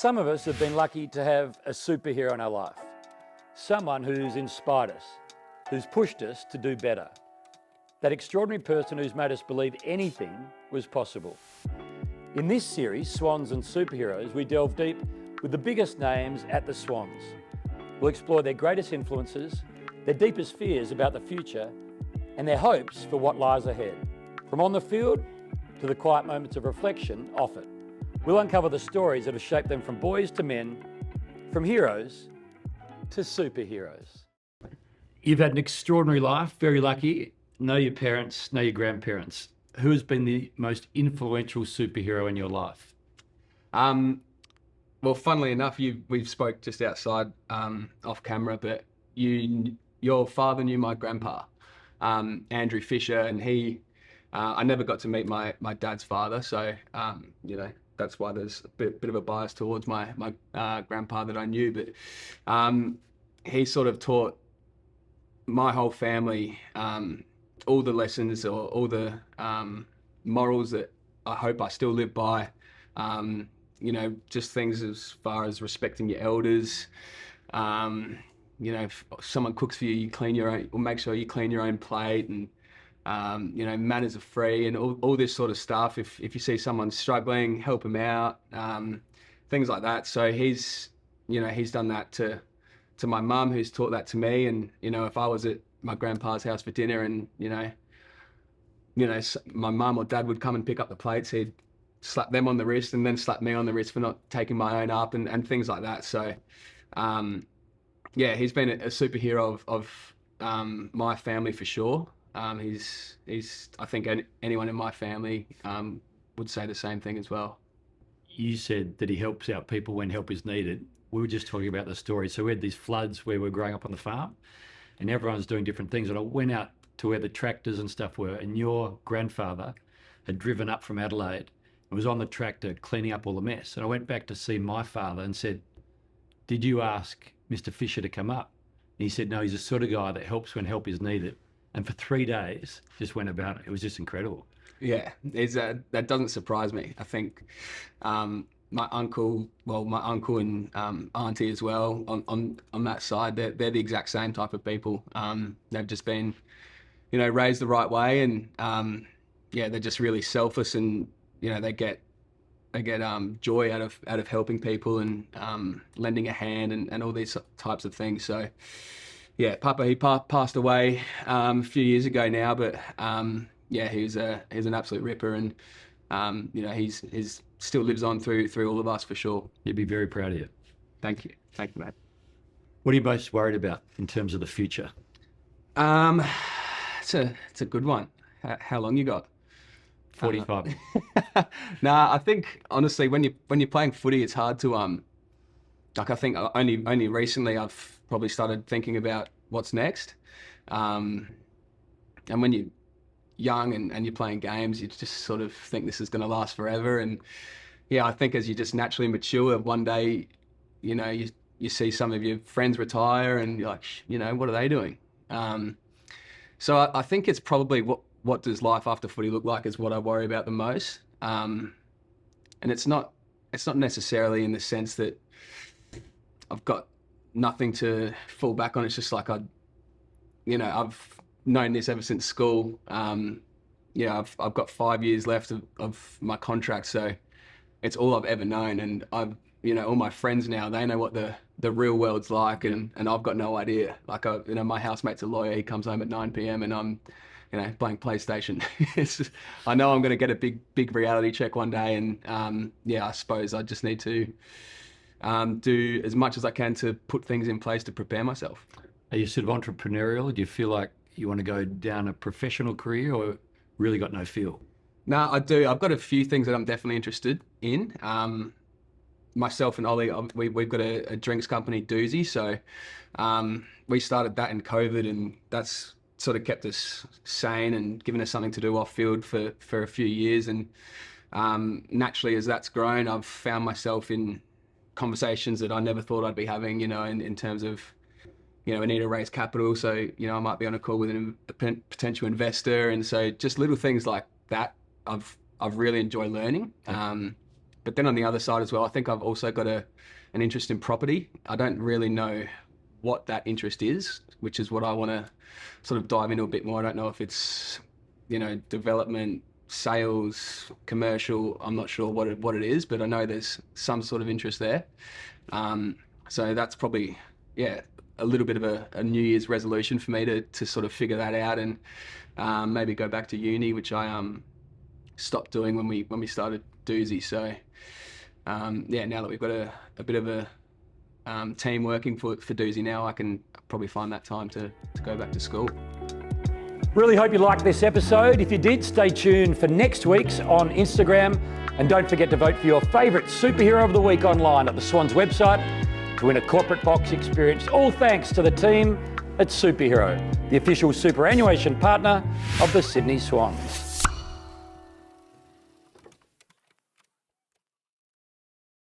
Some of us have been lucky to have a superhero in our life, someone who's inspired us, who's pushed us to do better. That extraordinary person who's made us believe anything was possible. In this series, Swans and Superheroes, we delve deep with the biggest names at the Swans. We'll explore their greatest influences, their deepest fears about the future, and their hopes for what lies ahead. From on the field to the quiet moments of reflection off it. We'll uncover the stories that have shaped them from boys to men, from heroes to superheroes. You've had an extraordinary life, very lucky. Know your parents, know your grandparents. Who has been the most influential superhero in your life? Well, funnily enough, we spoke just outside off camera, but your father knew my grandpa, Andrew Fisher, and I never got to meet my dad's father, so that's why there's a bit of a bias towards my grandpa that I knew. But he sort of taught my whole family all the lessons or all the morals that I hope I still live by. Just things as far as respecting your elders. If someone cooks for you, you clean your own, or make sure you clean your own plate, and manners are free, and all this sort of stuff. If you see someone struggling, help them out, things like that. So he's done that to my mum, who's taught that to me. And if I was at my grandpa's house for dinner, and my mum or dad would come and pick up the plates, he'd slap them on the wrist and then slap me on the wrist for not taking my own up, and things like that. So he's been a superhero of my family for sure. He's I think anyone in my family would say the same thing as well. You said that he helps out people when help is needed. We were just talking about the story. So we had these floods where we were growing up on the farm, and everyone's doing different things. And I went out to where the tractors and stuff were, and your grandfather had driven up from Adelaide and was on the tractor cleaning up all the mess. And I went back to see my father and said, "Did you ask Mr. Fisher to come up?" And he said, "No, he's the sort of guy that helps when help is needed." And for 3 days, just went about it. It was just incredible. Yeah, that doesn't surprise me. I think my uncle and auntie as well on that side, they're the exact same type of people. They've just been, raised the right way, and they're just really selfless, and they get joy out of helping people and lending a hand and all these types of things. So. Yeah, Papa, he passed away a few years ago now, but he's an absolute ripper, and he's still lives on through all of us for sure. You'd be very proud of you. Thank you, mate. What are you most worried about in terms of the future? It's a good one. How long you got? 45. Nah, I think honestly, when you're playing footy, it's hard to I think only recently I've probably started thinking about what's next. And when you're young and you're playing games, you just sort of think this is going to last forever. And I think as you just naturally mature, one day, you see some of your friends retire, and you're like, what are they doing? So I think it's probably what does life after footy look like is what I worry about the most. And it's not necessarily in the sense that I've got nothing to fall back on. It's just like I've known this ever since school. I've got 5 years left of my contract, so it's all I've ever known. And all my friends now, they know what the real world's like, and I've got no idea. Like my housemate's a lawyer. He comes home at 9 p.m. and I'm playing PlayStation. I know I'm going to get a big reality check one day, and I suppose I just need to do as much as I can to put things in place to prepare myself. Are you sort of entrepreneurial? Do you feel like you want to go down a professional career, or really got no feel? No, I do. I've got a few things that I'm definitely interested in. Myself and Ollie, we've got a drinks company, Doozy. So we started that in COVID, and that's sort of kept us sane and given us something to do off field for a few years. And naturally, as that's grown, I've found myself in conversations that I never thought I'd be having, in terms of, we need to raise capital. So, I might be on a call with a potential investor. And so just little things like that, I've really enjoyed learning. But then on the other side as well, I think I've also got an interest in property. I don't really know what that interest is, which is what I want to sort of dive into a bit more. I don't know if it's, development, sales, commercial. I'm not sure what it is, but I know there's some sort of interest there. So that's probably, a little bit of a New Year's resolution for me to sort of figure that out and maybe go back to uni, which I stopped doing when we started Doozy. So now that we've got a bit of a team working for Doozy now, I can probably find that time to go back to school. Really hope you liked this episode. If you did, stay tuned for next week's on Instagram. And don't forget to vote for your favourite superhero of the week online at the Swans website to win a corporate box experience. All thanks to the team at Superhero, the official superannuation partner of the Sydney Swans.